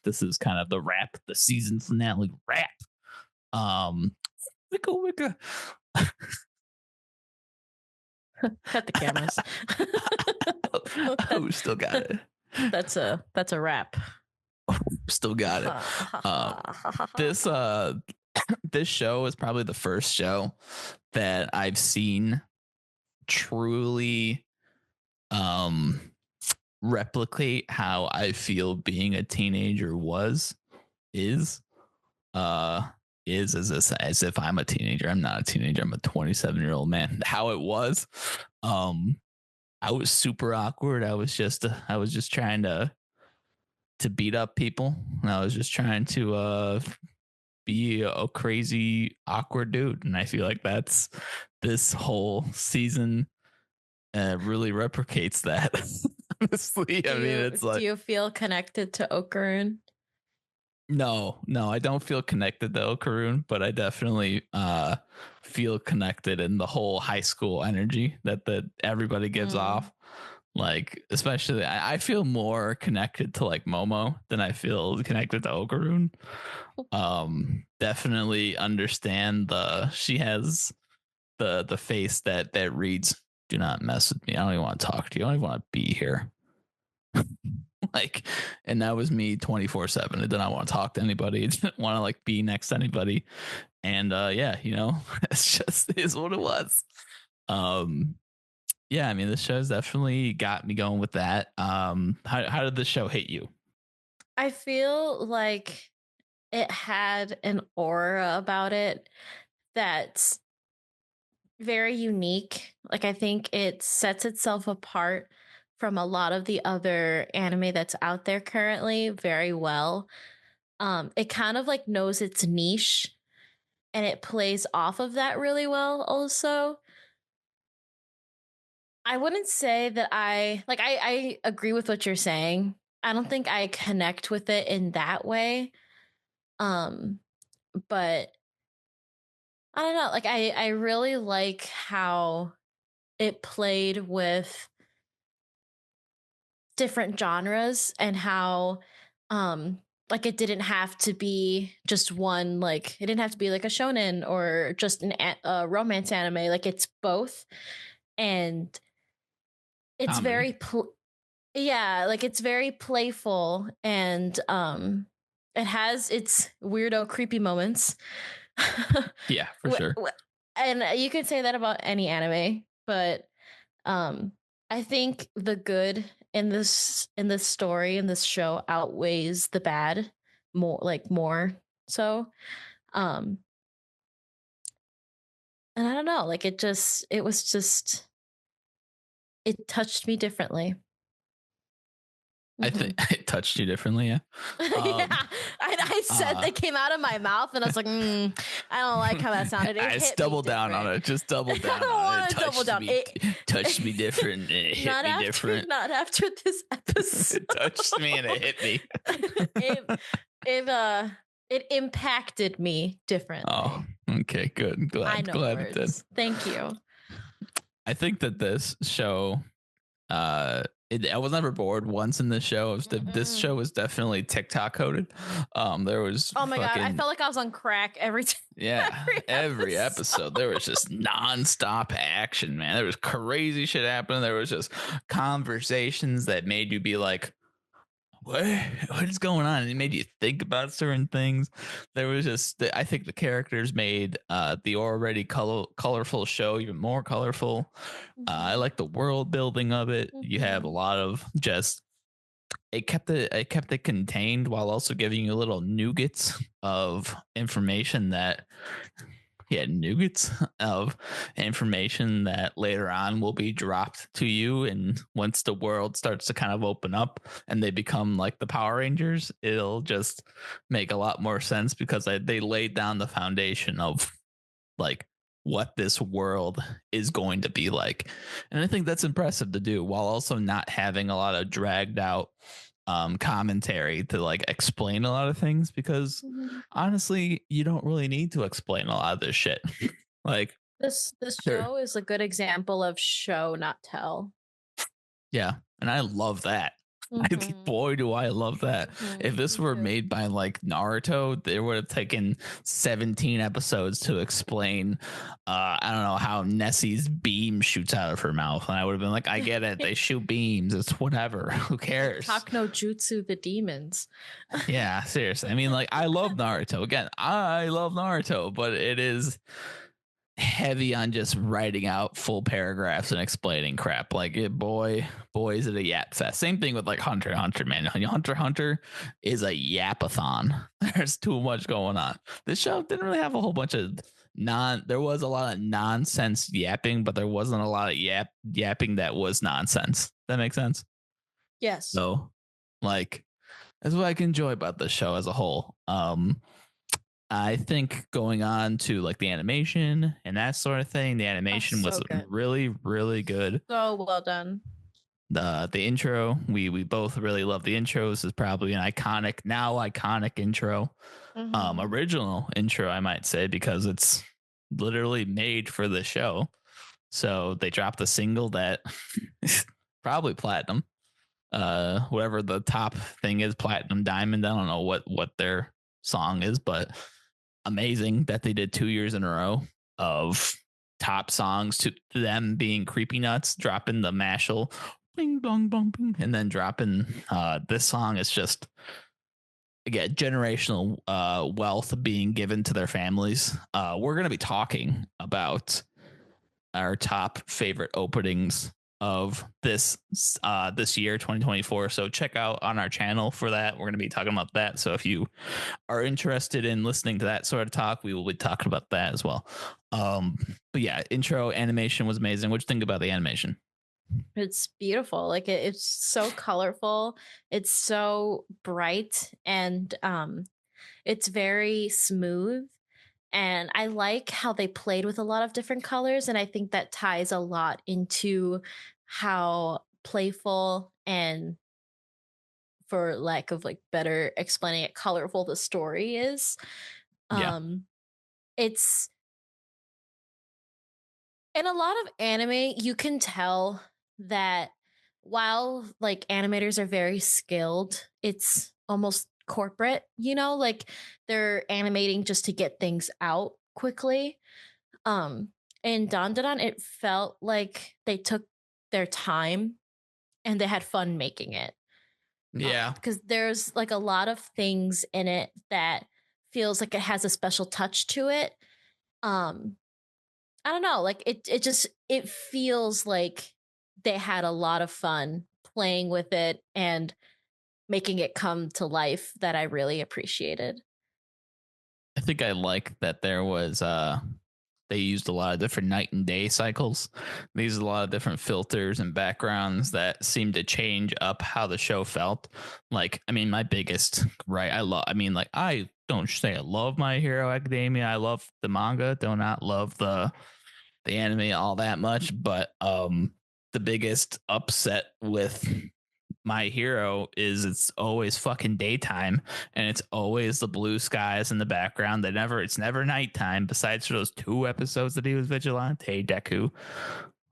this is kind of the season finale wrap. Wicca wicca. Cut the cameras. Oh, still got it. That's a wrap. Still got it. This show is probably the first show that I've seen truly replicate how I feel being a teenager is as if I'm a teenager. I'm not a teenager. I'm a 27-year-old man. How it was. I was super awkward. I was just trying to beat up people. And I was just trying to be a crazy awkward dude. And I feel like that's this whole season really replicates that. Honestly, it's like, do you feel connected to Okaroon? No, I don't feel connected to Okaroon, but I definitely feel connected in the whole high school energy that everybody gives off. Like, especially, I feel more connected to like Momo than I feel connected to Okaroon. Definitely understand she has the face that reads, "Do not mess with me. I don't even want to talk to you. I don't even want to be here." Like, and that was me 24/7. I did not want to talk to anybody. I didn't want to like be next to anybody. And yeah, it's just is what it was. Yeah, I mean, the show's definitely got me going with that. How did the show hit you? I feel like it had an aura about it that's very unique. Like, I think it sets itself apart from a lot of the other anime that's out there currently very well. It kind of like knows its niche and it plays off of that really well also. I wouldn't say that I agree with what you're saying. I don't think I connect with it in that way. But I don't know, like I really like how it played with different genres and how like it didn't have to be just one, like it didn't have to be like a shonen or just a romance anime, like it's both. And it's Comedy. like it's very playful and it has its weirdo creepy moments. Yeah, for sure. And you could say that about any anime, but I think the good in this story, in this show, outweighs the bad more so. And I don't know, like it touched me differently. I think it touched you differently. Yeah. Yeah, I said that came out of my mouth, and I was like, I don't like how that sounded. I just double down on it. Just double down. I don't want to double down. It touched me different, and it hit me different. Not after this episode. It touched me and it hit me. It impacted me differently. Oh, okay, good. Glad it did. Thank you. I think that this show, I was never bored once in this show. This show was definitely TikTok coded. There was God, I felt like I was on crack every time. Yeah, every episode there was just nonstop action, man. There was crazy shit happening. There was just conversations that made you be like, what is going on? And it made you think about certain things. There was just, I think the characters made the already colorful show even more colorful. I like the world building of it. You have a lot of just, it kept it contained while also giving you little nuggets of information that later on will be dropped to you. And once the world starts to kind of open up and they become like the Power Rangers, it'll just make a lot more sense because they laid down the foundation of like what this world is going to be like. And I think that's impressive to do while also not having a lot of dragged out commentary to like explain a lot of things, because honestly, you don't really need to explain a lot of this shit. Like this show is a good example of show not tell. Yeah, and I love that. Mhm. Boy, do I love that. If Mhm. this Me were too. made by like Naruto, they would have taken 17 episodes to explain, I don't know, how Nessie's beam shoots out of her mouth. And I would have been like, I get it. They shoot beams. It's whatever. Who Like cares? talk no jutsu the demons. Yeah, seriously. I mean, like, I love Naruto. Again, I love Naruto, but it is heavy on just writing out full paragraphs and explaining crap. Like, boy, is it a yap fest. Same thing with like Hunter x Hunter, man. Hunter x Hunter is a yapathon. There's too much going on. This show didn't really have a whole bunch of there was a lot of nonsense yapping, but there wasn't a lot of yapping that was nonsense. That makes sense. Yes. So, like, that's what I can enjoy about the show as a whole. I think going on to like the animation and that sort of thing, the Oh, animation was so good. really, really good. So well done. The intro, we both really love the intro. This is probably an iconic intro. Mhm. Original intro, I might say, because it's literally made for the show. So they dropped a single that probably platinum. Whatever the top thing is, platinum, diamond. I don't know what their song is, but amazing that they did 2 years in a row of top songs to them being creepy nuts, dropping the mashal bing bong bong bing, and then dropping this song is just again generational wealth being given to their families. We're gonna be talking about our top favorite openings of this year 2024, so check out on our channel for that. We're going to be talking about that, so if you are interested in listening to that sort of talk, we will be talking about that as well. But yeah, intro animation was amazing. What do you think about the animation? It's beautiful. Like it's so colorful. It's so bright and it's very smooth. And I like how they played with a lot of different colors. And I think that ties a lot into how playful and, for lack of like better explaining it, colorful the story is. Yeah. Um, it's In a lot of anime, you can tell that while like animators are very skilled, it's almost corporate, like they're animating just to get things out quickly. Um in DanDaDan, it felt like they took their time and they had fun making it. Yeah. Because there's like a lot of things in it that feels like it has a special touch to it. Um I don't know, like it feels like they had a lot of fun playing with it and making it come to life that I really appreciated. I think I like that there was they used a lot of different night and day cycles. They used a lot of different filters and backgrounds that seemed to change up how the show felt. Like, I mean, my biggest right, like I don't say I love My Hero Academia. I love the manga. Do not love the anime all that much, but the biggest upset with My Hero is it's always fucking daytime and it's always the blue skies in the background. It's never nighttime besides for those 2 episodes that he was Vigilante Deku.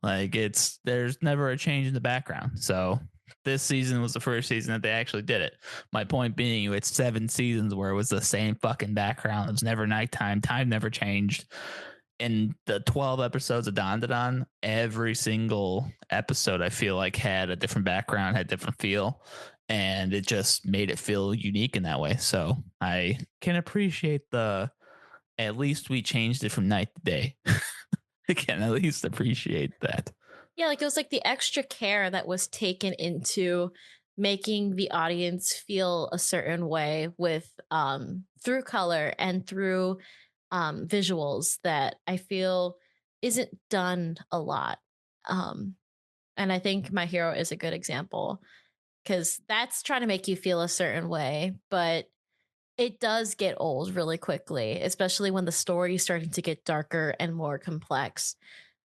Like there's never a change in the background. So this season was the first season that they actually did it. My point being, it's 7 seasons where it was the same fucking background. It was never nighttime. Time never changed. In the 12 episodes of DanDaDan, every single episode I feel like had a different background, had a different feel, and it just made it feel unique in that way. So I can appreciate at least we changed it from night to day. I can at least appreciate that. Yeah, like it was like the extra care that was taken into making the audience feel a certain way with through color and through visuals that I feel isn't done a lot. Um and I think My Hero is a good example because that's trying to make you feel a certain way, but it does get old really quickly, especially when the story is starting to get darker and more complex.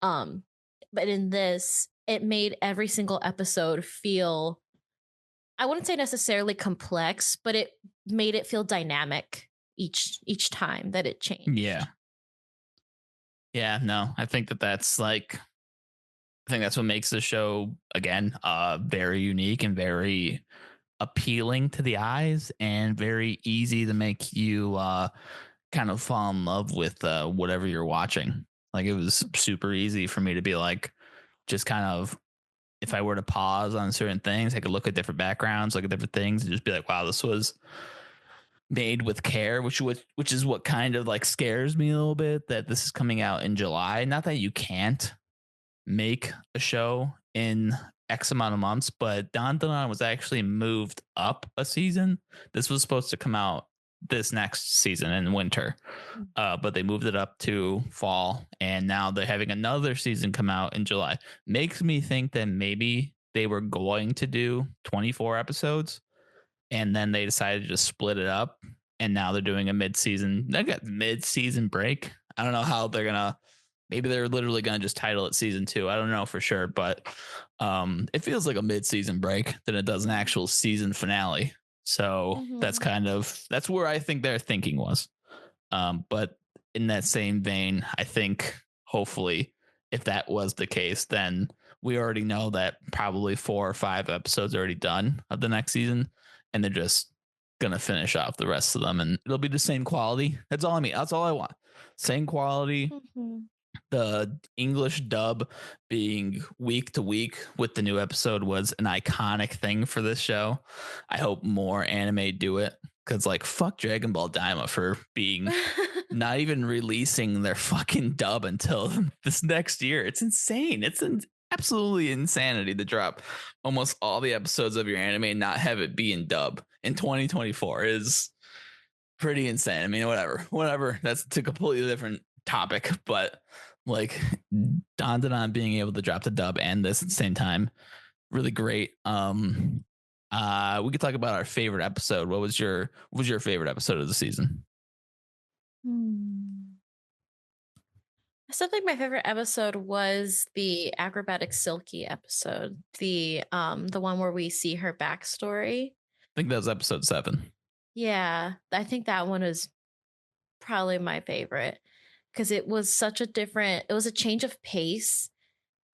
Um, but in this, it made every single episode feel, I wouldn't say necessarily complex, but it made it feel dynamic each time that it changed. Yeah. Yeah, no, I think that's like I think that's what makes the show again very unique and very appealing to the eyes and very easy to make you kind of fall in love with whatever you're watching. Like it was super easy for me to be like, just kind of, if I were to pause on certain things, I could look at different backgrounds, look at different things, and just be like, wow, this was made with care, which is what kind of like scares me a little bit, that this is coming out in July. Not that you can't make a show in X amount of months, but DanDaDan was actually moved up a season. This was supposed to come out this next season in winter, but they moved it up to fall, and now they're having another season come out in July. Makes me think that maybe they were going to do 24 episodes, and then they decided to just split it up, and now they're doing a mid-season. They got mid-season break. I don't know how they're gonna. Maybe they're literally gonna just title it season 2. I don't know for sure, but it feels like a mid-season break than it does an actual season finale. So that's Mhm. kind of that's where I think their thinking was. But in that same vein, I think hopefully, if that was the case, then we already know that probably 4 or 5 episodes are already done of the next season, and they're just gonna finish off the rest of them, and it'll be the same quality. That's all I mean. That's all I want. Same quality. Mhm. The English dub being week to week with the new episode was an iconic thing for this show. I hope more anime do it, because like fuck Dragon Ball Daima for being not even releasing their fucking dub until this next year. It's insane. Absolutely insanity to drop almost all the episodes of your anime and not have it be in dub in 2024 is pretty insane. I mean, whatever. That's a completely different topic, but like DanDaDan being able to drop the dub and this at the same time, really great. We could talk about our favorite episode. What was your favorite episode of the season? Hmm. I still think my favorite episode was the acrobatic Silky episode. The one where we see her backstory. I think that was episode 7. Yeah, I think that one is probably my favorite because it was such a different, it was a change of pace.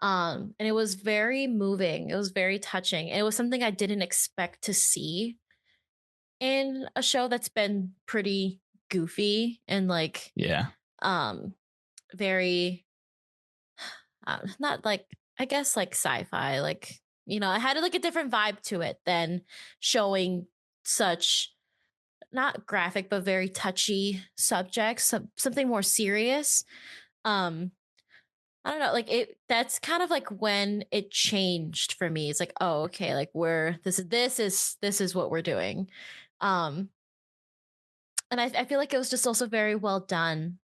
And it was very moving. It was very touching. It was something I didn't expect to see in a show that's been pretty goofy and like Yeah. um very not like, I guess like sci-fi, like, it had like a different vibe to it than showing such not graphic but very touchy subjects, something more serious. um I don't know, like that's kind of like when it changed for me. It's like, oh, okay, like we're this is what we're doing. Um and I feel like it was just also very well done.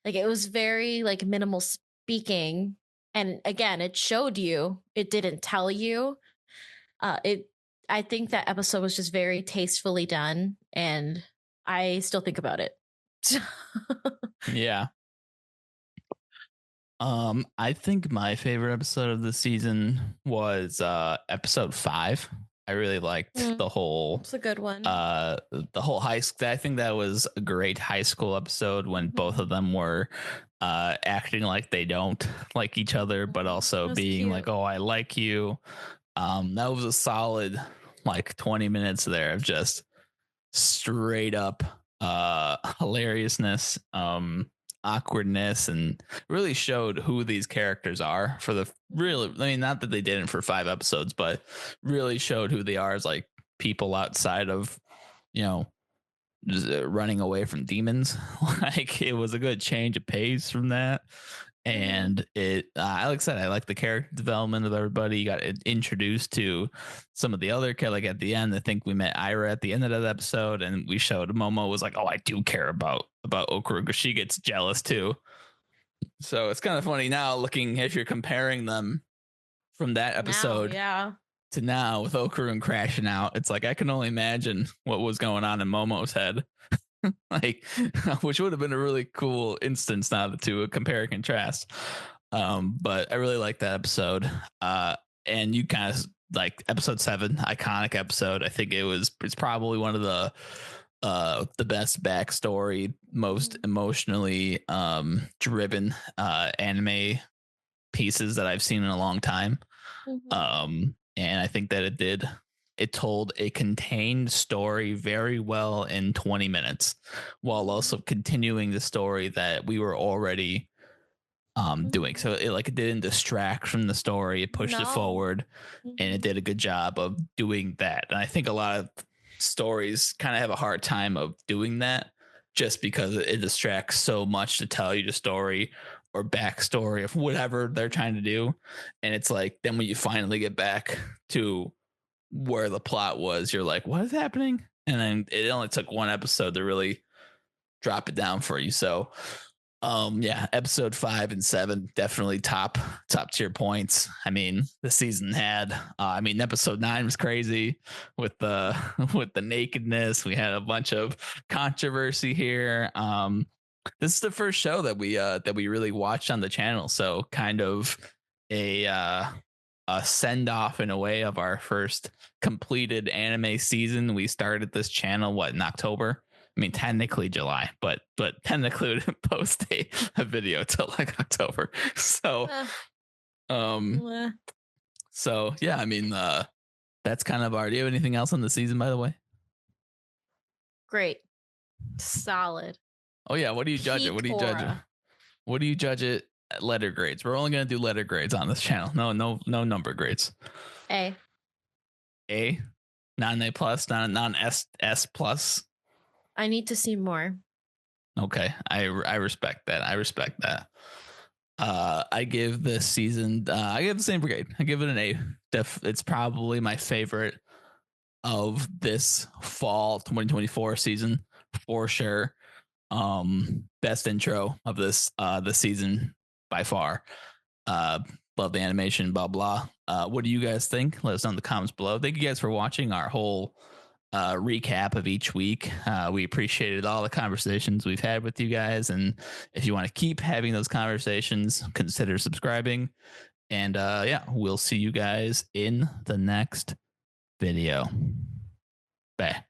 Like it was very like minimal speaking. And again, it showed you, it didn't tell you. It I think that episode was just very tastefully done, and I still think about it. Yeah. I think my favorite episode of the season was episode 5. I really liked Mm, it's a good one. the whole high school. I think that was a great high school episode when both Mhm. of them were acting like they don't like each other, but It also was being like, cute. oh, I like you. That was a solid like 20 minutes there of just straight up hilariousness, awkwardness, and really showed who these characters are for the really, I mean, not that they didn't for 5 episodes, but really showed who they are as like people outside of, you know, just running away from demons. Like it was a good change of pace from that. Mhm. And it, like I said, I like the character development of everybody. You got introduced to some of the other like at the end. I think we met Ira at the end of that episode, and we showed Momo was like, "Oh, I do care about Okura because she gets jealous too." So it's kind of funny now looking if you're comparing them from that Now, episode yeah. to now with Okarun crashing out. It's like I can only imagine what was going on in Momo's head. Like, which would have been a really cool instance now to compare and contrast. But I really like that episode. And you kind of like episode 7, iconic episode. I think it's probably one of the best backstory, most Mhm. emotionally driven anime pieces that I've seen in a long time. Mhm. And I think that it told a contained story very well in 20 minutes while also Mhm. continuing the story that we were already doing. Mhm. So it didn't distract from the story. It pushed it No. forward, and it Mhm. did a good job of doing that. And I think a lot of stories kind of have a hard time of doing that just because it distracts so much to tell you the story or backstory of whatever they're trying to do. And it's like then when you finally get back to where the plot was, you're like, what is happening? And then it only took one episode to really drop it down for you. So yeah, episode 5 and 7 definitely top tier points. I mean, the season had episode 9 was crazy with the with the nakedness. We had a bunch of controversy here. This is the first show that we really watched on the channel, so kind of a send off in a way of our first completed anime season. We started this channel in October. I mean, technically July, but technically we didn't post a video till like October. So Uh, um meh. so yeah, I mean that's kind of our. Do you have anything else on the season, by the way? Great. Solid. Oh yeah, what do you judge it? Peak What do you judge it? aura. What do you judge it at letter grades? We're only gonna do letter grades on this channel. No number grades. A. A, non A plus, non S plus. I need to see more. Okay, I respect that. I respect that. I give this season. I give the same grade. I give it an A. It's probably my favorite of this fall 2024 season for sure. Best intro of the season by far. Uh, love the animation, blah blah. What do you guys think? Let us know in the comments below. Thank you guys for watching our whole recap of each week. We appreciated all the conversations we've had with you guys, and if you want to keep having those conversations, consider subscribing. And yeah, we'll see you guys in the next video. Bye.